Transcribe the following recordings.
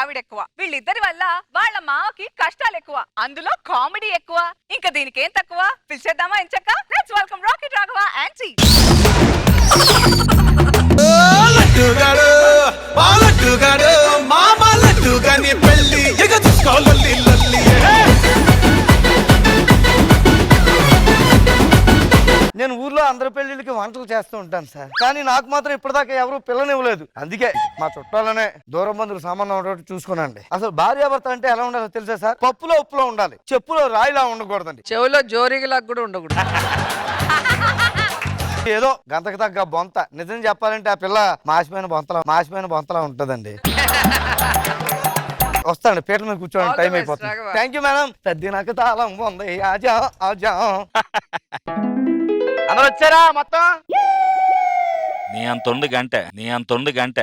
హడావిడి ఎక్కువ. వీళ్ళిద్దరి వల్ల వాళ్ళ మామకి కష్టాలు ఎక్కువ, అందులో కామెడీ ఎక్కువ. ఇంకా దీనికేం తక్కువ? పిలిచేద్దామా ఎంచక్క? Let's welcome rocket Raghava aunty. లడ్డుగాడు లడ్డుగాడు మామ లడ్డుగాని పెళ్ళి ఎగ చూసుకోవాలి లల్లి. నేను ఊర్లో అందరి పెళ్లిళ్ళకి వంటలు చేస్తూ ఉంటాను సార్, కానీ నాకు మాత్రం ఇప్పటిదాకా ఎవరు పిల్లనివ్వలేదు. అందుకే మా చుట్టాలనే దూరం బంధువులు సామాన్యం ఉండేట్టు చూసుకున్నాండి. అసలు భార్యాభర్త అంటే ఎలా ఉండాలో తెలుసా సార్? పప్పులో ఉప్పులో ఉండాలి, చెప్పులో రాయిలా ఉండకూడదండి, చెవులో జోరిగిలాగా కూడా ఉండకూడదు. ఏదో గంతకు తగ్గ బొంత. నిజం చెప్పాలంటే ఆ పిల్ల మాసిపోయిన బొంతలా ఉంటదండి. వస్తాండి, పీటల మీద కూర్చోండి, టైం అయిపోతుంది. Thank you madam. పెద్ద తాళం ఉంది, ఆజా ఆజా. అందరూ వచ్చారా మొత్తం? నీ అంత గంట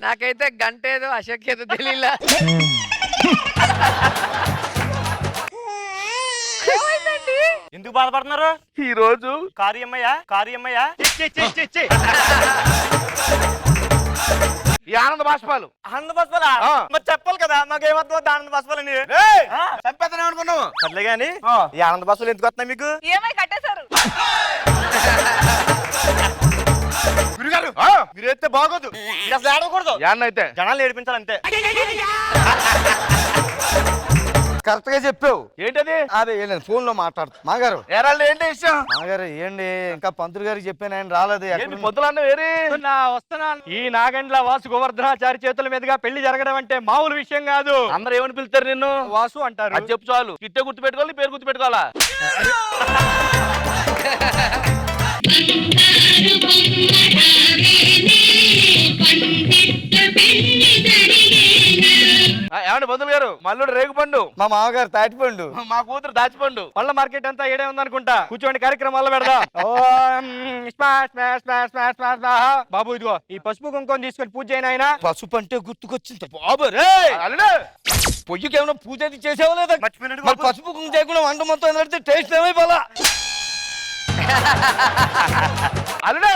నాకైతే గంట ఏదో అశక్యత తెలియలా. ఎందుకు బాధపడుతున్నారు? ఈ రోజు కార్యమ్మయ్యా ఈ ఆనంద బాష్పాలు మరి చెప్పాలి కదా, మాకేమర్థం ఆనంద బాష్పాలని. చంపేతనే అనుకున్నావు సర్లే గాని ఈ ఆనంద బాష్పాలు ఎందుకు వస్తున్నాయి మీకు? ఏమై కట్టేశారు? గురుగారు మీరు అయితే బాగోదు, మీరు అసలు ఏడవకూడదు. అయితే జనాలు ఏడిపించాలంతే. కరెక్ట్ గా చెప్పావు. ఏంటది? అదే ఫోన్ లో మాట్లాడుతు. మాగారు ఏరాళ్ళు ఏంటి విషయం? మాగారు ఏంటి, ఇంకా పంతులు గారికి చెప్పాను, ఆయన రాలేదు. పొద్దులన్న వేరే వస్తున్నాను. ఈ నాగండ్ల వాసు గోవర్ధనాచారి చేతుల మీదుగా పెళ్లి జరగడం అంటే మామూలు విషయం కాదు. అందరూ ఏమని పిలుస్తారు నిన్ను? వాసు అంటారు. అది చెప్పు చాలు. ఇట్టే గుర్తు పెట్టుకోవాలి, పేరు గుర్తు పెట్టుకోవాలా? ఏమండి పంతులు గారు, మల్లుడు రేగుపండు, మా మామగారు తాటిపండు, మా కూతురు దాచిపండు. పళ్ళ మార్కెట్ అంతా ఏడే ఉందనుకుంటా. కూర్చోండి, కార్యక్రమాల్లో పెడదాం. బాబు ఇదిగో ఈ పసుపు కుంకుమ తీసుకొని పూజ చేయను. ఆయన పసుపు అంటే గుర్తుకొచ్చింది బాబు. పొయ్యికి ఏమైనా పూజ అది చేసేవా లేదా? మరి పసుపు కుంకుమ చేయకుండా వంట మొత్తం ఎందుకంటే టేస్ట్ ఏమైపోలా. అల్లుడు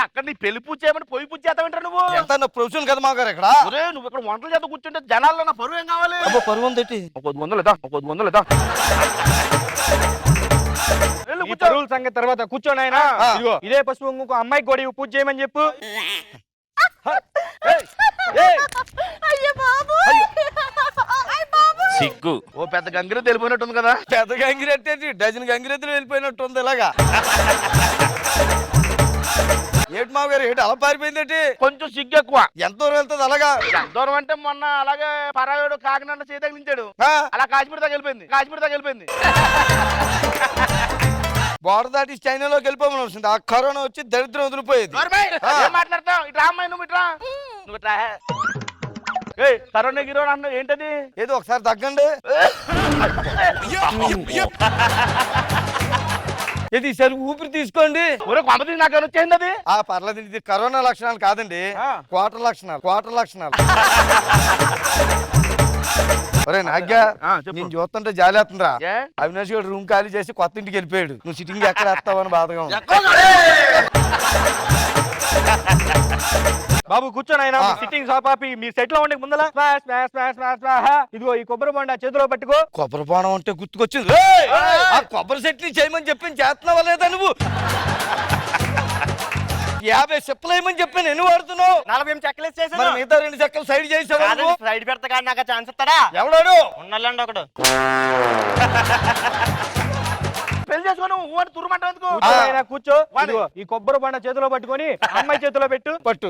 అక్కడ నీ పెళ్లి పూజ చేయమని పొయ్యి పూజ చేస్తామంటారు నువ్వు. ఎంత నా ప్రొఫెషన్ కదా మాగారు ఇక్కడ. నువ్వు ఇక్కడ వంటలు చేత కూర్చుంటే జనాల్లో నా పరువు ఏం కావాలి? పరువు ఉంది. ఒక 100 పరువుల సంగతి తర్వాత కూర్చోండి. ఆయన ఇదిగో ఇదే పసుపు కుంకుమ అమ్మాయికి కూడా పూజ చేయమని చెప్పు. సిగ్గు. ఓ పెద్ద గంగిరెద్దు వెళ్ళిపోయినట్టుంది కదా. పెద్ద గంగిరెద్దు డజన్ గంగిరెద్దులు వెళ్ళిపోయినట్టు ఉంది ఇలాగా. ఏటి మామగారు ఏంటి అలా పారిపోయింది? కొంచెం సిగ్గు ఎక్కువ. ఎంత దూరం వెళ్తుంది అలాగా? ఎంత దూరం అంటే మొన్న అలాగే పరాయుడు కాకినాడ చేయి తగిలించాడు, అలా కాశ్మీర్ దాకా వెళ్ళిపోయింది. బోర్డర్ దాటి చైనాలోకి వెళ్ళిపోమని వస్తుంది. ఆ కరోనా వచ్చి దరిద్రం వదిలిపోయేది. మాట్లాడతావు ఇట్రా అమ్మాయి, నువ్వు ఇట్రా. కరోనా గిరోనా అన్న ఏంటది? ఏదో ఒకసారి తగ్గండి. ఇది సరి ఊపిరి తీసుకోండి. నాకు వచ్చేది అది. పర్లేదు, ఇది కరోనా లక్షణాలు కాదండి, క్వార్టర్ లక్షణాలు. ఒరే నాగ్గా, నేను చూస్తుంటే జాలి వస్తుందిరా. అవినాష్ గారు రూమ్ ఖాళీ చేసి కొత్త ఇంటికి వెళ్ళిపోయాడు. నువ్వు సిట్టింగ్ ఎక్కడ వేస్తావని బాధగా ఉంది. బాబు కూర్చొని ఆయన సిట్టింగ్ సాపాపి మీ సెట్ లో ఉండే ముందల ఇదిగో ఈ కొబ్బరి బొండ చేతిలో పట్టుకో. కొబ్బరి బోనం అంటే గుర్తుకొచ్చింది. ఆ కొబ్బరి సెట్ చేయమని చెప్పి చేస్తున్నావా లేదా నువ్వు? 50 చెప్పులు వేయమని చెప్పి నేను వాడుతున్నావు. 40 చెక్కలేసి చేసాను. మిగతా 2 చెక్కలు సైడ్ చేసావు. సైడ్ పెడతా కానీ నాకు ఛాన్స్ ఇస్తాడా? ఎవడాడు? ఉన్నల్లండి ఒకడు. పెళ్లి చేసుకోను తురుమంట ఎందుకు? కూర్చో. ఈ కొబ్బరి బండ చేతిలో పట్టుకొని అమ్మాయి చేతిలో పట్టు.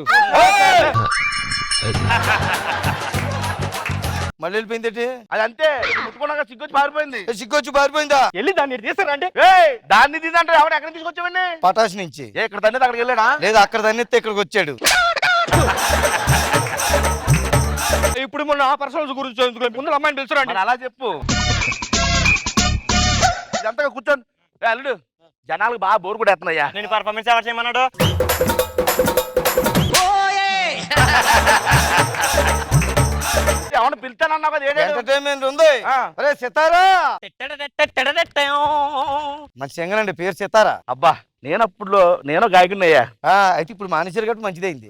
మళ్ళీ వెళ్ళిపోయింది. అది అంతే, ముట్టుకున్నాక సిగ్గొచ్చి పారిపోయిందా? వెళ్ళి దాన్ని తీసారండి. దాన్ని తీసంటే ఎవరు ఎక్కడ తీసుకొచ్చావండి? పటాస్ నుంచి. ఇక్కడ తన్ని అక్కడికి వెళ్ళాడా? లేదా అక్కడ తన్నిస్తే ఇక్కడికి వచ్చాడు. ఇప్పుడు మొన్న ఆ పర్సనల్స్ గురించి ముందు అమ్మాయిని తెలుసురండి. అలా చెప్పు. ఎంతగా కూర్చోండి. అల్లుడు, జనాలకు బాగా బోర్ కూడా ఎత్తున్నాయ్యా. నేను పర్ఫార్మెన్స్ ఎవరు చేయమన్నాడు? ఏమన్నా పిలుస్తానన్నావు కదా? ఎంటర్టైన్మెంట్ ఉంది. అరే సితారా, మంచి సింగర్ పేరు సితారా. అబ్బా, నేను గాయకున్నయ్యా. అయితే ఇప్పుడు మానేశ్వర్ గట్టు మంచిదైంది.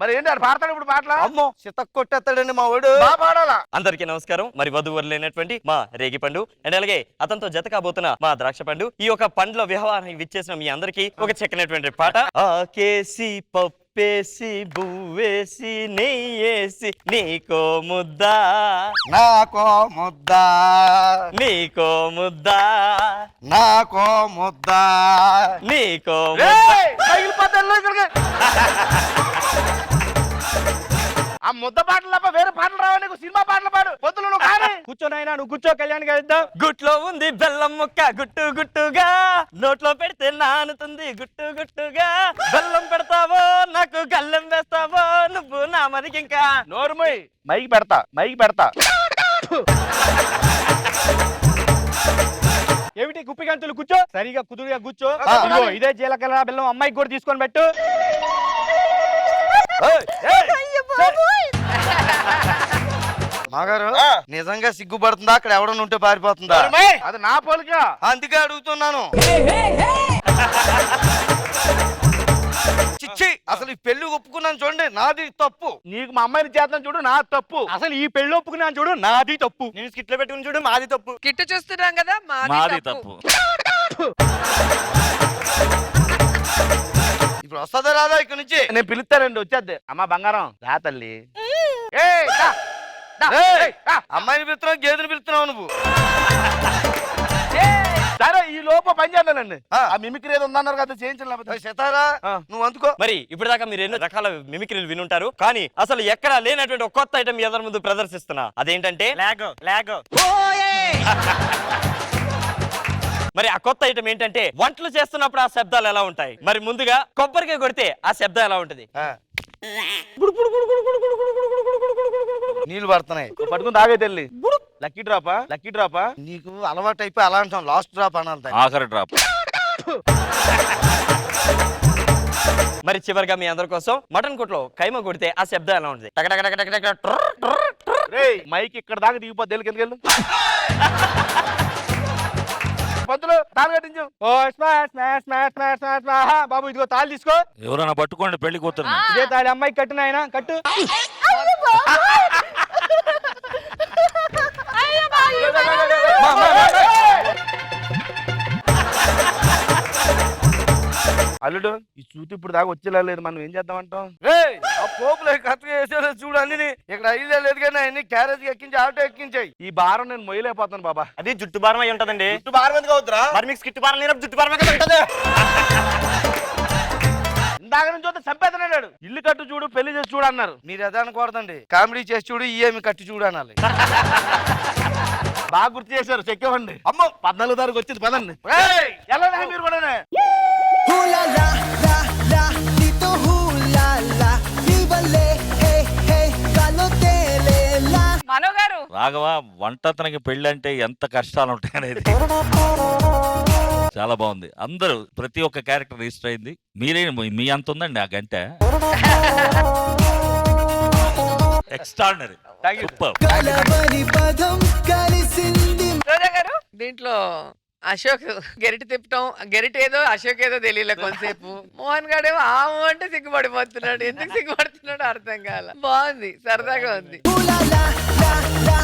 మరి ఏంటి ఆడు పాడతాడు ఇప్పుడు పాటలు? అమ్మో చితక్ కొట్టేస్తాడండి మా వాడు. బాగా పాడాలా? అందరికీ నమస్కారం. మరి వధువరులు లేనటువంటి మా రేగి పండు అండ్ అలాగే అతనితో జత కాబోతున్న మా ద్రాక్ష పండు, ఈ యొక్క పండ్ల వ్యవహారానికి విచ్చేసిన మీ అందరికీ ఒక చక్కనటువంటి పాట. ఆకేసి పప్పేసి బువ్వేసి నెయ్యేసి నీకో ముద్దా నాకో ముద్ద నీకో ముద్దా నాకో ముద్ద. నీకో ఏయ్, పగిలిపోతాడు ఇక్కడికి. ఆ ముద్ద పాటలు తప్ప వేరే పాటలు రావా నీకు? సినిమా పాటలు పాడు. పొద్దులు నువ్వు కానీ కూర్చోనైనా నువ్వు కూర్చో, కళ్యాణ్ కలుద్దాం. గుట్లో ఉంది బెల్లం ముక్క గుట్టు గుట్టుగా, నోట్లో పెడితే నానుతుంది గుట్టు గుట్టుగా. బెల్లం పెడతావో నాకు గల్లెం వేస్తావో నువ్వు నా మరికి ఇంకా. నోరుమోయ్, మైకి పెడతా మైకి పెడతా. ఏమిటి గుప్పి గంతులు? కూర్చో, సరిగా కుదురుగా కూర్చో. ఆ. ఇదిగో, ఇదే జీలకర్ర బెల్లం అమ్మాయికి కూడా తీసుకొని పెట్టు. మాగారు నిజంగా సిగ్గుపడుతుందా? అక్కడ ఎవడన్నా ఉంటే పారిపోతుందా? నోరుమోయ్, అది నా పోలిక. అందుకే అడుగుతున్నాను. చిచ్చి, అసలు ఈ పెళ్లి ఒప్పుకున్నాను చూడండి, నాది తప్పు. నీకు మా అమ్మాయిని చేద్దాం చూడు, నా తప్పు. అసలు ఈ పెళ్లి ఒప్పుకున్నాను చూడు, నాది తప్పు. నేను స్కిట్లో పెట్టుకుని చూడు, మాది తప్పు. కిట్టు చూస్తున్నాం కదా మాది తప్పు. ఇప్పుడు వస్తుందా రాదా ఇక్కడ నుంచి? నేను పిలుస్తానండి, వచ్చేద్ది. అమ్మా బంగారం రా తల్లి. ఏయ్, దా, దా, ఏయ్, ఏయ్, దా. అమ్మాయిని పిలుస్తున్నావు, గేదెని పిలుస్తున్నావు నువ్వు. సరే ఈ లోపు పని చేద్దానండి. ఆ. ఆ మిమిక్రీ ఏదో ఉందన్నారు కదా, చేయించండి లేకపోతే. సితారా ఆ. నువ్వు అందుకో. మరి ఇప్పటిదాకా మీరు ఎన్నో రకాల మిమిక్రీలు వినుంటారు, కానీ అసలు ఎక్కడా లేనటువంటి ఒక కొత్త ఐటమ్ మీ అందరి ముందు ప్రదర్శిస్తున్నా. అదేంటంటే లాగో లాగో. మరి ఆ కొత్త ఐటమ్ ఏంటంటే వంటలు చేస్తున్నప్పుడు ఆ శబ్దాలు ఎలా ఉంటాయి. మరి ముందుగా కొబ్బరికాయ కొడితే ఆ శబ్దం ఎలా ఉంటది? నీళ్లు పడుతున్నాయి. పట్టుకుని తాగే తల్లి. లక్కీ డ్రాపా లక్కీ డ్రాపా. నీకు అలవాటు అయిపోయి అలా అంటాం, లాస్ట్ డ్రాప్ అనాలి దాన్ని. ఆఖరి డ్రాప్. మరి చివరిగా మీ అందరి కోసం మటన్ కొట్లో కైమ కొడితే ఆ శబ్దం ఎలా ఉంటుంది? టక టక టక టక టక ట్రర్ ట్రర్ ట్రర్. రేయ్, మైక్ ఇక్కడ దాకా దిగిపోద్ది, ఎందుకెళ్ళి పంతులు తాను కట్టించు. ఓ smash smash smash smash smash smash. బాబు ఇదిగో తాళి తీసుకో. ఎవరైనా పట్టుకోండి పెళ్లి కూతురు. ఇదే తాళి అమ్మాయికి కట్టు నాయనా, కట్టు. మా, మా, మా, మా. అల్లుడు, ఈ చూతి ఇప్పుడు దాకా వచ్చేలా లేదు, మనం ఏం చేద్దామంటాం? ఏయ్, ఆ పోపులో కరెక్ట్గా వేసేదో చూడు అన్ని. ఇక్కడ ఐదే లేదు కానీ అన్ని క్యారేజ్ ఎక్కించి ఆటో ఎక్కించాయి. ఈ భారం నేను మొయ్యలేకపోతాను బాబా. అది జుట్టు భారం అయి ఉంటదండి. ఇటు భారం ఎందుకు అవుతురా? మరి మీకు స్కిట్ భారం లేనప్పుడు జుట్టు భారం ఎక్కడ ఉంటది? ఇందాక నుంచి చూస్తే చంపేతన్నాడు. ఇల్లు కట్టు చూడు, పెళ్లి చేసి చూడు అన్నారు. మీరు అదే అనకూడదండి, కామెడీ చేసి చూడు, ఈఎమి కట్టి చూడు అనాలి. బాగా గుర్తు చేశారు, చెక్కేవండి. అమ్మో 14 తారీఖు వచ్చింది, పదండి. ఎలా మీరు కూడా Hula la la la, dito hula la, vívale, hey hey, galotele la. మనో గారు రాఘవ, వంట అతనికి పెళ్లి అంటే ఎంత కష్టాలు ఉంటాయనేది చాలా బాగుంది. అందరూ ప్రతి ఒక్క క్యారెక్టర్ రిజిస్టర్ అయింది. మీరే మీ అంత ఉందండి ఆ గంట. ఎక్స్ట్రాడినరీ. సూపర్. కలవని పదం కలిసింది. రోజా గారు దీంట్లో అశోక్ గెరిటి తిప్పటం, గెరిటి ఏదో అశోక్ ఏదో తెలియలే కొంతసేపు. మోహన్ గాడేమో ఆము అంటే సిగ్గుపడిపోతున్నాడు. ఎందుకు సిగ్గుపడుతున్నాడో అర్థం కాల. బాగుంది, సరదాగా ఉంది. Hula la la la,